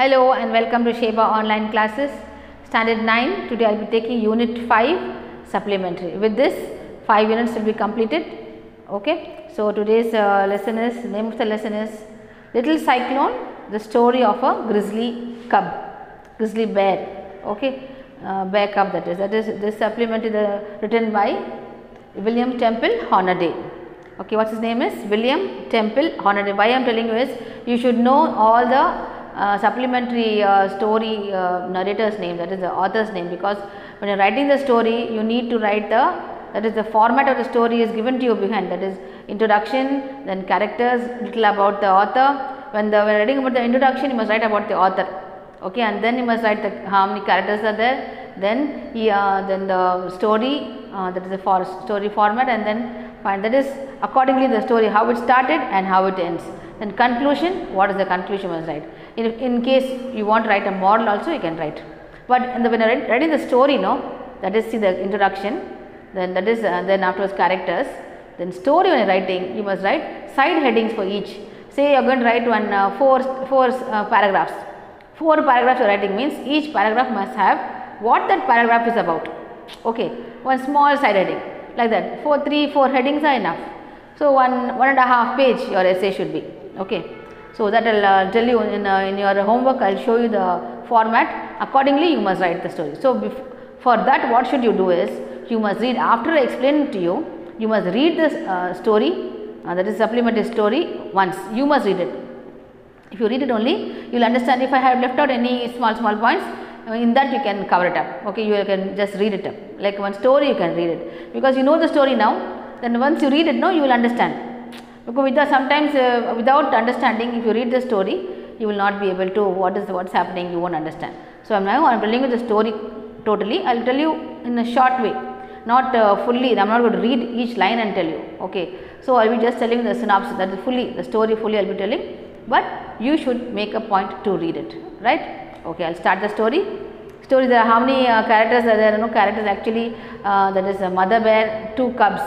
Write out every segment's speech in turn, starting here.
Hello and welcome to Sheba online classes standard 9. Today I will be taking unit 5 supplementary. With this 5 units will be completed. Okay. So today's lesson is, name of the lesson is Little Cyclone, the story of a grizzly cub, grizzly bear. Okay. Bear cub, that is this supplementary written by William Temple Hornaday. Okay, what's his name is William Temple Hornaday. Why I am telling you is you should know all the supplementary story narrator's name, that is the author's name, because when you are writing the story you need to write the format of the story is given to you behind, that is introduction, then characters, little about the author. When writing about the introduction you must write about the author, okay, and then you must write how many characters are there, then the story, that is the story format, and then find, that is accordingly the story, how it started and how it ends. Then conclusion, what is the conclusion you must write. In case you want to write a moral also you can write. But when you are writing the story, that is, see the introduction, then that is then afterwards characters, then story when you are writing you must write side headings for each. Say you are going to write four paragraphs. 4 paragraphs you are writing means each paragraph must have what that paragraph is about. Okay, one small side heading like that. 4 headings are enough. So 1.5 page your essay should be. Okay. So that will tell you in your homework. I will show you the format. Accordingly you must write the story. So for that what should you do is, you must read, after I explain it to you, you must read this story, that is supplementary story once. You must read it. If you read it only you will understand. If I have left out any small points, in that you can cover it up. Okay, you can just read it up. Like one story you can read it, because you know the story now. Then once you read it, you will understand. Because sometimes without understanding, if you read the story, you will not be able to what's happening, you won't understand. So I am telling you the story totally. I will tell you in a short way, not fully. I am not going to read each line and tell you. Okay. So I will be just telling the synopsis, that is the story fully I will be telling, but you should make a point to read it, right? Okay, I will start the story. There are how many characters are there? No characters actually. That is a mother bear, 2 cubs,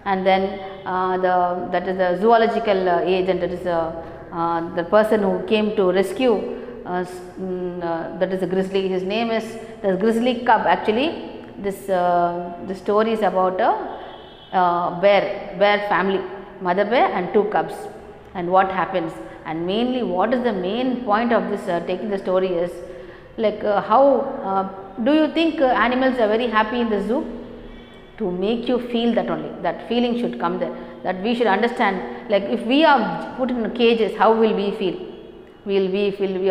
and then that is the zoological agent, that is the person who came to rescue, that is a grizzly. His name is the grizzly cub. Actually the story is about a bear family, mother bear and 2 cubs, and what happens, and mainly what is the main point of this taking the story is like how do you think animals are very happy in the zoo? To make you feel that only, that feeling should come there, that we should understand, like if we are put in cages, how will we feel?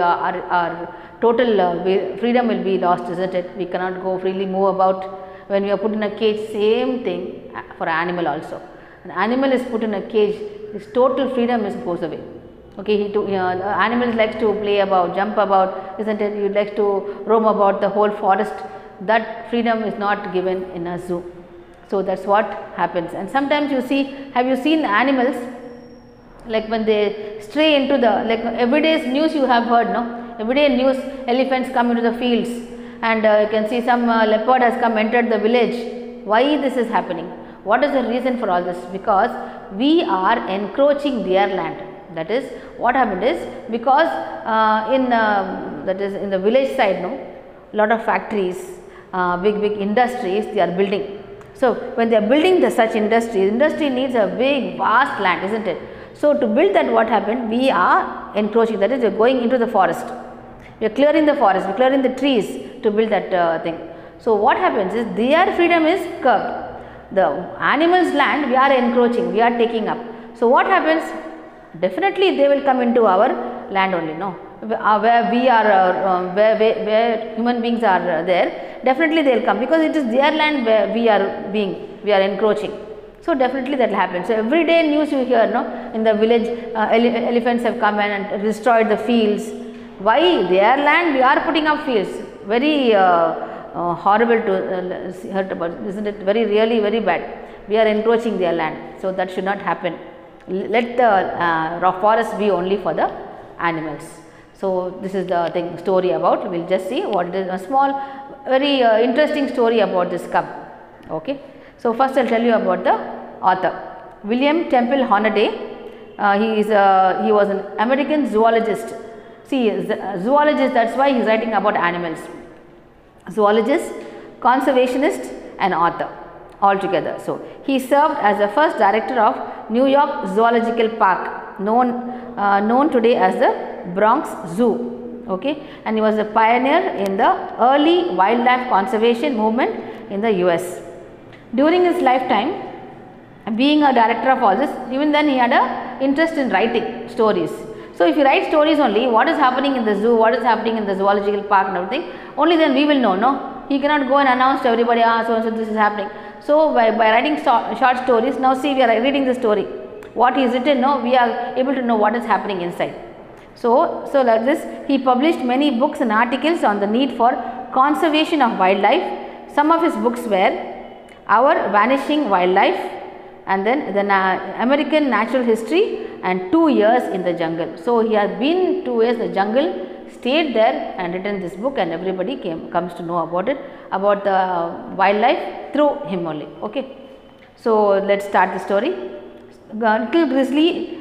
Our total freedom will be lost, isn't it? We cannot go freely move about. When we are put in a cage, same thing for an animal also. An animal is put in a cage, his total freedom goes away. Okay, the animal likes to play about, jump about, isn't it? He likes to roam about the whole forest. That freedom is not given in a zoo. So that's what happens. And sometimes you see, have you seen animals, like when they stray into the, like everyday's news you have heard, no? Everyday news, elephants come into the fields, and you can see some leopard has entered the village. Why this is happening? What is the reason for all this? Because we are encroaching their land. That is what happened is, because that is in the village side, lot of factories, big industries they are building. So when they are building such industry needs a big vast land, isn't it? So to build that, what happened? We are encroaching, that is we are going into the forest. We are clearing the forest, we are clearing the trees to build that thing. So what happens is their freedom is curbed. The animals' land we are encroaching, we are taking up. So what happens? Definitely they will come into our land only, where we are, where human beings are there, definitely they will come, because it is their land where we are encroaching. So definitely that will happen. So everyday news you hear, in the village elephants have come and destroyed the fields. Why? Their land we are putting up fields. Very horrible to hear about, isn't it? Really very bad. We are encroaching their land. So that should not happen. Let the forest be only for the animals. So this is the story about. We will just see what it is. A small, very interesting story about this cub. Okay. So first I will tell you about the author, William Temple Hornaday. He was an American zoologist. See, zoologist, that's why he is writing about animals. Zoologist, conservationist and author altogether. So, he served as the first director of New York Zoological Park, known today as the Bronx Zoo, okay, and he was a pioneer in the early wildlife conservation movement in the US. During his lifetime, being a director of all this, even then he had a interest in writing stories. So, if you write stories only, what is happening in the zoo, what is happening in the zoological park and everything, only then we will know, no? He cannot go and announce to everybody, so this is happening. So, by writing short stories, now see, we are reading the story. What he is written, no, we are able to know what is happening inside. So like this, he published many books and articles on the need for conservation of wildlife. Some of his books were Our Vanishing Wildlife, and then the American Natural History, and 2 years in the jungle. So, he has been 2 years in the jungle, stayed there and written this book, and everybody comes to know about it, about the wildlife through him only. Okay. So, let us start the story. Little Grizzly,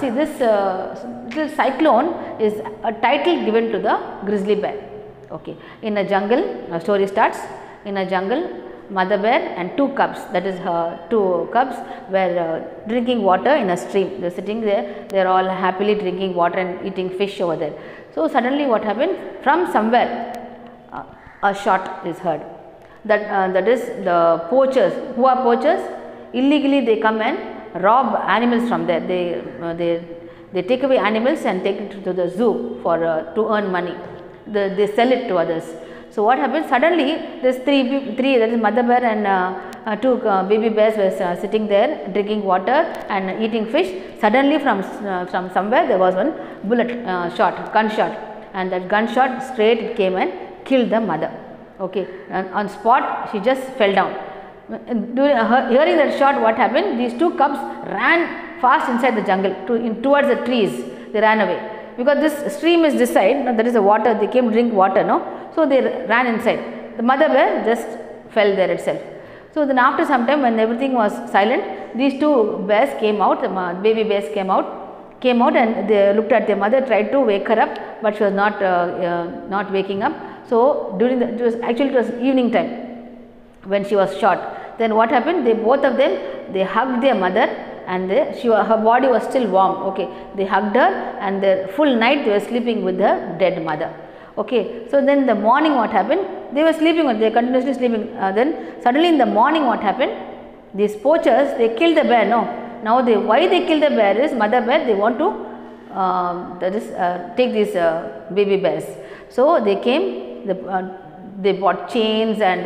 see this little cyclone is a title given to the grizzly bear. Okay. In a jungle, story starts in a jungle. Mother bear and 2 cubs, that is her 2 cubs, were drinking water in a stream. They are sitting there, they are all happily drinking water and eating fish over there. So, suddenly what happened, from somewhere a shot is heard. That is the poachers. Who are poachers? Illegally they come and rob animals from there. They take away animals and take it to the zoo for to earn money. They sell it to others. So, what happens, suddenly this three that is mother bear and 2 baby bears were sitting there drinking water and eating fish. Suddenly from somewhere there was one bullet gunshot, and that gunshot straight came and killed the mother. Okay. And on spot she just fell down. Hearing that shot, what happened, these 2 cubs ran fast inside the jungle towards the trees. They ran away because this stream is this side, no, that is the water, they came to drink water, no. So, they ran inside. The mother bear just fell there itself. So, then after some time, when everything was silent, these 2 bears came out, the baby bears came out and they looked at their mother, tried to wake her up, but she was not waking up. So, it was evening time when she was shot. Then what happened, both of them, they hugged their mother, and her body was still warm. Okay. They hugged her, and the full night they were sleeping with her dead mother. Okay. So, then the morning what happened, they were sleeping, they were continuously sleeping. Then suddenly in the morning what happened, these poachers, they killed the bear. No. Now why they killed the bear is, mother bear, they want to take these baby bears. So, they came, they bought chains and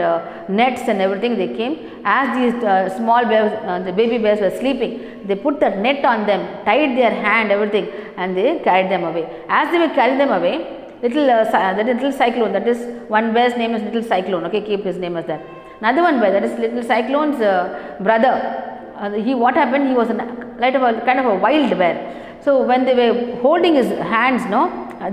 nets and everything. They came as these small bears, the baby bears were sleeping. They put the net on them, tied their hand, everything, and they carried them away. As they were carrying them away, little cyclone, that is one bear's name is Little Cyclone. Okay, keep his name as that. Another one bear, that is Little Cyclone's brother. What happened? He was kind of a wild bear. So, when they were holding his hands,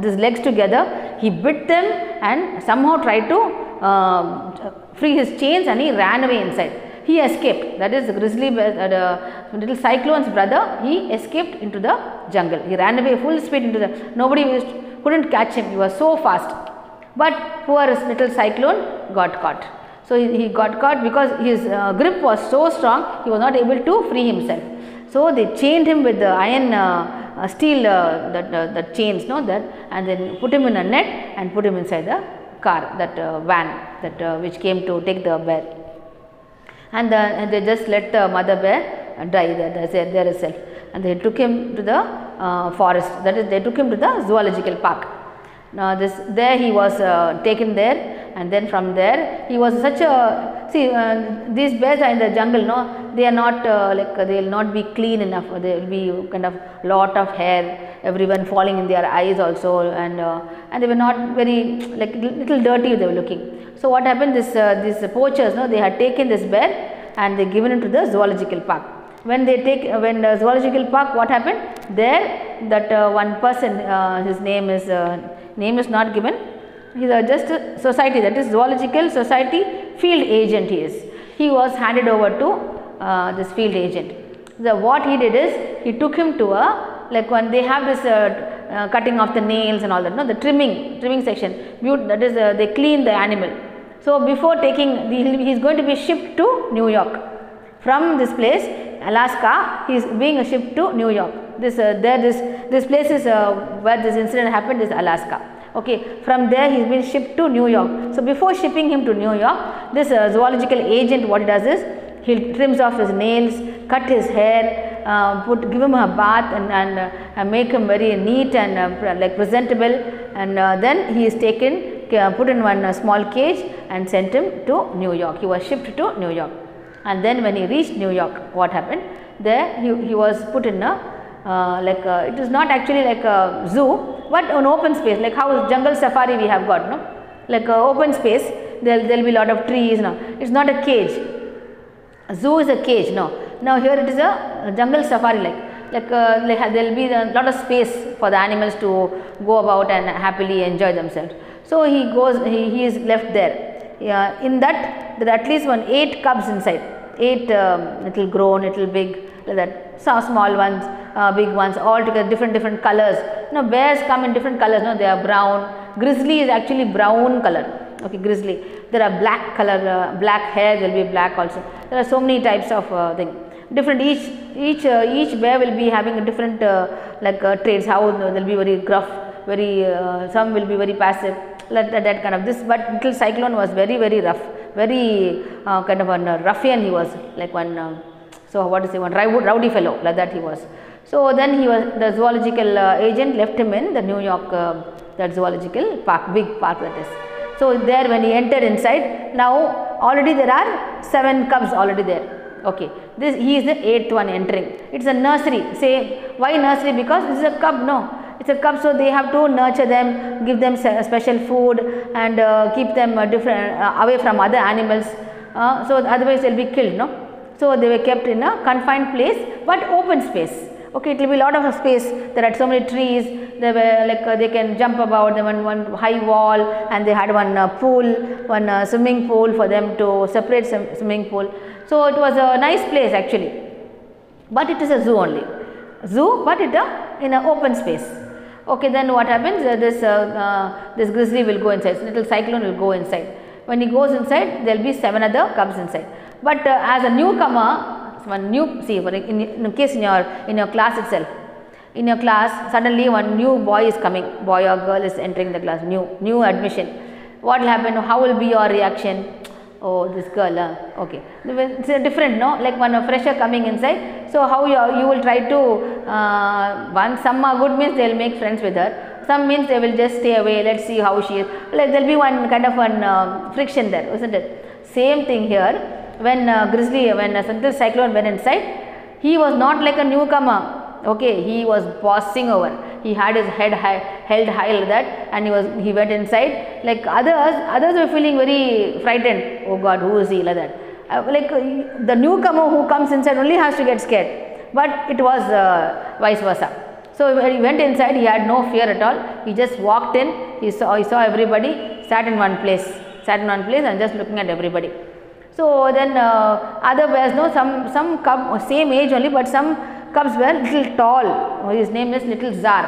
his legs together, he bit them and somehow tried to free his chains, and he ran away inside. He escaped. That is the grizzly bear, Little Cyclone's brother. He escaped into the jungle. He ran away full speed into the. Nobody couldn't catch him. He was so fast. But poor Little Cyclone got caught. So, he got caught because his grip was so strong, he was not able to free himself. So, they chained him with the iron steel that chains, and then put him in a net and put him inside the car, that van which came to take the bear. And they just let the mother bear die there itself, and they took him to the forest, that is, they took him to the zoological park. Now, there he was taken there, and then from there he was such a, these bears are in the jungle, they are not they will not be clean enough, there will be kind of lot of hair, everyone falling in their eyes also, and they were not very little dirty they were looking. So, what happened, these poachers, they had taken this bear and they given it to the zoological park. When the zoological park, what happened there, that one person, his name is not given, he is just a society, that is Zoological Society field agent he was handed over to this field agent. What he did is, he took him to when they have this cutting off the nails and all that, no, the trimming section, that is they clean the animal. So before taking, he is going to be shipped to New York. From this place, Alaska, he is being shipped to New York. This place is where this incident happened, is Alaska. Okay, from there he is being shipped to New York. So before shipping him to New York, this zoological agent, what he does is, he trims off his nails, cut his hair, give him a bath and make him very neat and like presentable, and then he is taken, put in one small cage and sent him to New York. He was shipped to New York, and then when he reached New York, what happened? There he was put in a it is not actually like a zoo, but an open space, like how jungle safari we have got, no, like a open space. There will be a lot of trees. No, it's not a cage. A zoo is a cage. No, now here it is a jungle safari, like there will be a lot of space for the animals to go about and happily enjoy themselves. So he goes, he is left there. In that, there are at least 8 cubs inside, 8 little grown, little big, like that. Some small ones, big ones, all together, different colors. Bears come in different colors. No, they are brown. Grizzly is actually brown color. Okay, grizzly. There are black color, black hair. There will be black also. There are so many types of thing. Different. Each bear will be having a different traits. How they will be very gruff, very. Some will be very passive. That kind of this. But little Cyclone was very rough, very kind of a ruffian. He was like one. So what to say, one rowdy fellow, like that he was. So then the zoological agent left him in the New York, that zoological park, big park that is. So there when he entered inside, now already there are 7 cubs already there. Okay, he is the 8th one entering. It's a nursery. Say, why nursery? Because this is a cub, no. It's a cub, so they have to nurture them, give them special food, and keep them different away from other animals. So otherwise they will be killed, no. So they were kept in a confined place, but open space. Okay, it will be a lot of space. There are so many trees. They were they can jump about. There was one high wall, and they had one pool, one swimming pool for them to separate swimming pool. So it was a nice place actually, but it is a zoo only. Zoo, but it in an open space. Okay, then what happens? This grizzly will go inside. Little Cyclone will go inside. When he goes inside, there will be 7 other cubs inside. But as a newcomer, in case in your class itself, in your class suddenly one new boy is coming, boy or girl is entering the class, new admission. What will happen? How will be your reaction? Oh, this girl, okay. It's different, no? Like one fresher coming inside. So how you will try to, some are good means they will make friends with her. Some means they will just stay away. Let's see how she is. Like there will be one kind of friction there, isn't it? Same thing here. When Little Cyclone went inside, he was not like a newcomer. Okay, he was bossing over. He had his head held high like that, and he went inside. Like others were feeling very frightened. Oh God, who is he, like that? The newcomer who comes inside only has to get scared. But it was vice versa. So when he went inside, he had no fear at all. He just walked in. He saw everybody, sat in one place, and just looking at everybody. So then other bears, no, some cub same age only, but some cubs were little tall. His name is Little Tsar.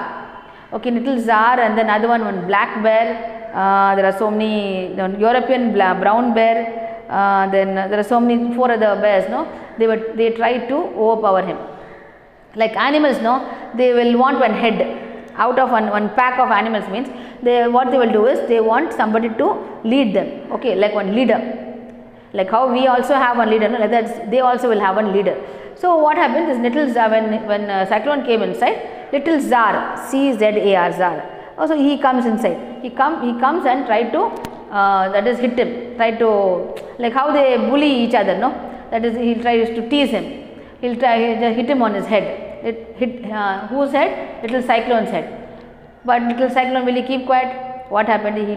Okay, Little Tsar, and then other one black bear. There are so many European brown bear. Then there are so many 4 other bears. No, they tried to overpower him. Like animals, no, they will want one head out of one pack of animals. Means what they will do is they want somebody to lead them. Okay, like one leader. Like how we also have one leader, no? Like that they also will have one leader. So what happened is Little Tsar, when Cyclone came inside, Little Tsar, C-Z-A-R, Tsar. Also he comes inside. He comes and try to hit him. Try to, like how they bully each other, no? That is, he tries to tease him. He'll hit him on his head. Whose head? Little Cyclone's head. But Little Cyclone, will he keep quiet? What happened? He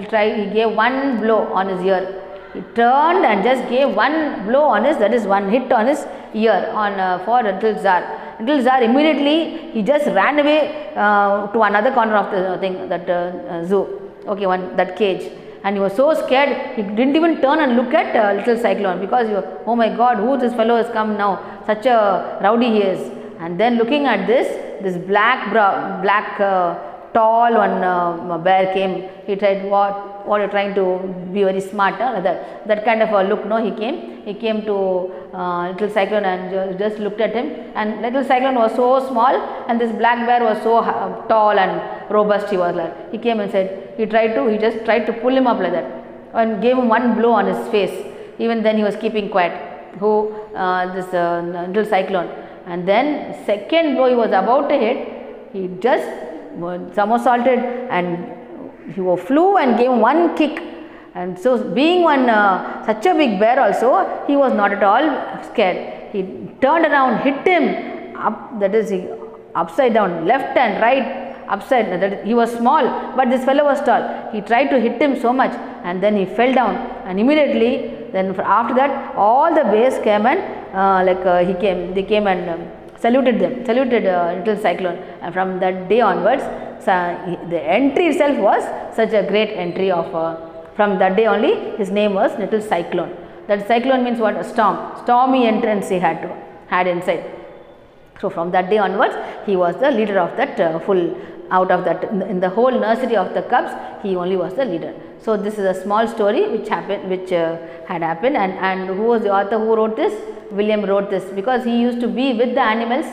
gave one blow on his ear. He turned and just gave one blow on one hit on his ear for Little Tsar. Little Tsar immediately he just ran away to another corner of the thing, that zoo. Okay, that cage, and he was so scared he didn't even turn and look at Little Cyclone, because oh my God, who this fellow has come now? Such a rowdy he is. And then looking at this black tall one bear came. He tried, what you're trying to be very smart, huh? that kind of a look. No, he came to little Cyclone and just looked at him, and little Cyclone was so small and this black bear was so tall and robust. He was like, he came and said, he just tried to pull him up like that and gave him one blow on his face. Even then he was keeping quiet. This little Cyclone. And then second blow he was about to hit, he just somersaulted and he flew and gave one kick. And so being such a big bear also, he was not at all scared. He turned around, hit him up, that is upside down, left and right, upside. That is, he was small, but this fellow was tall. He tried to hit him so much, and then he fell down, and immediately then after that all the bears came and they came and saluted little Cyclone, and from that day onwards the entry itself was such a great entry of from that day only his name was Little Cyclone. That Cyclone means what? A stormy entrance he had inside. So from that day onwards he was the leader of that out of that in the whole nursery of the cubs, he only was the leader. So this is a small story which had happened, and who was the author who wrote this? William wrote this because he used to be with the animals.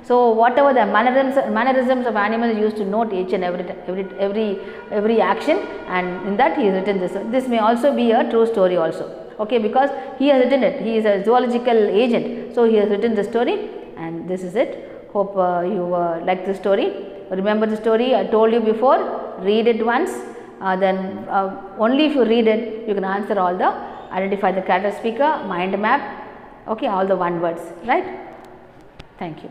So whatever the mannerisms of animals, he used to note each and every action, and in that he has written this. This may also be a true story also, okay, because he has written it. He is a zoological agent, so he has written the story, and this is it. Hope you like the story. Remember the story I told you before, read it once, then only if you read it you can answer all the identify the character speaker, mind map, okay, all the one words, right? Thank you.